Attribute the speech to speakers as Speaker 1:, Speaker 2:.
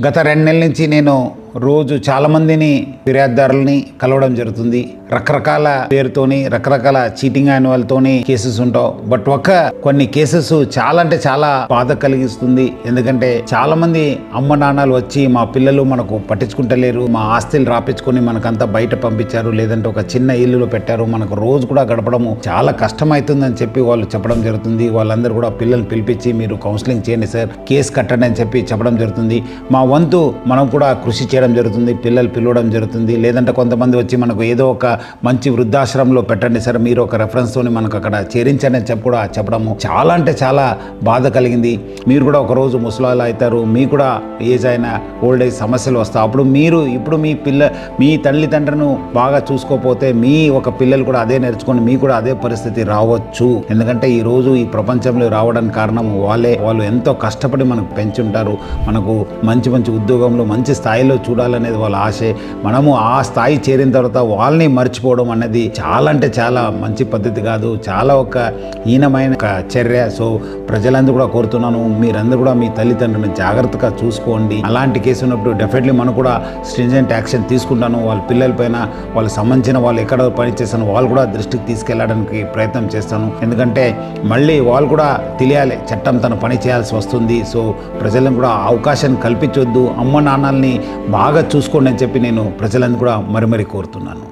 Speaker 1: గత 2 నెలల నుంచి నేను రోజు చాలామందిని ఫిర్యాదుదారులని కలవడం జరుగుతుంది. రకరకాల పేరుతోని రకరకాల చీటింగ్ అయిన వాళ్ళతోని కేసెస్ ఉంటావు. బట్ కొన్ని కేసెస్ చాలా అంటే చాలా బాధ కలిగిస్తుంది. ఎందుకంటే చాలా మంది అమ్మ నాన్నలు వచ్చి మా పిల్లలు మనకు పట్టించుకుంటలేరు, మా ఆస్తులు రాపించుకొని మనకంతా బయట పంపించారు, లేదంటే ఒక చిన్న ఇల్లులో పెట్టారు, మనకు రోజు కూడా గడపడము చాలా కష్టమవుతుందని చెప్పి వాళ్ళు చెప్పడం జరుగుతుంది. వాళ్ళందరూ కూడా పిల్లల్ని పిలిపించి మీరు కౌన్సిలింగ్ చేయండి సార్, కేసు కట్టండి అని చెప్పి చెప్పడం జరుగుతుంది. మా వంతు మనం కూడా కృషి చేయడం జరుగుతుంది, పిల్లలు పిలవడం జరుగుతుంది. లేదంటే కొంతమంది వచ్చి మనకు ఏదో ఒక మంచి వృద్ధాశ్రమంలో పెట్టండి సార్, మీరు ఒక రెఫరెన్స్తోని మనకు అక్కడ చేరించండి అని చెప్పి కూడా చెప్పడము చాలా అంటే చాలా బాధ కలిగింది. మీరు కూడా ఒకరోజు ముసలాళ్ళు అవుతారు, మీకు కూడా ఏజ్ అయిన ఓల్డ్ ఏజ్ సమస్యలు వస్తాయి. అప్పుడు మీరు ఇప్పుడు మీ తల్లిదండ్రులను బాగా చూసుకోకపోతే మీ ఒక పిల్లలు కూడా అదే నేర్చుకొని మీకు కూడా అదే పరిస్థితి రావచ్చు. ఎందుకంటే ఈరోజు ఈ ప్రపంచంలో రావడానికి కారణం వాళ్ళు ఎంతో కష్టపడి మనకు పెంచుంటారు. మనకు మంచి మంచి ఉద్యోగంలో మంచి స్థాయిలో చూడాలనేది వాళ్ళ ఆశే. మనము ఆ స్థాయి చేరిన తర్వాత వాళ్ళని మర్చిపోవడం అనేది చాలా అంటే చాలా మంచి పద్ధతి కాదు, చాలా ఒక హీనమైన చర్య. సో ప్రజలందరూ కూడా కోరుతున్నాను, మీరందరూ కూడా మీ తల్లిదండ్రులను జాగ్రత్తగా చూసుకోండి. అలాంటి కేసు ఉన్నప్పుడు డెఫినెట్లీ మనం కూడా స్ట్రింజెంట్ యాక్షన్ తీసుకుంటాను. వాళ్ళ పిల్లలపైన వాళ్ళకి సంబంధించిన వాళ్ళు ఎక్కడ పనిచేస్తాను వాళ్ళు కూడా దృష్టికి తీసుకెళ్ళడానికి ప్రయత్నం చేస్తాను. ఎందుకంటే మళ్ళీ వాళ్ళు కూడా తెలియాలి చట్టం తన పని చేయాల్సి వస్తుంది. సో ప్రజలను కూడా అవకాశాన్ని కల్పించొద్దు, అమ్మ నాన్నల్ని బాగా చూసుకోండి అని చెప్పి నేను ప్రజలను కూడా మరీ కోరుతున్నాను.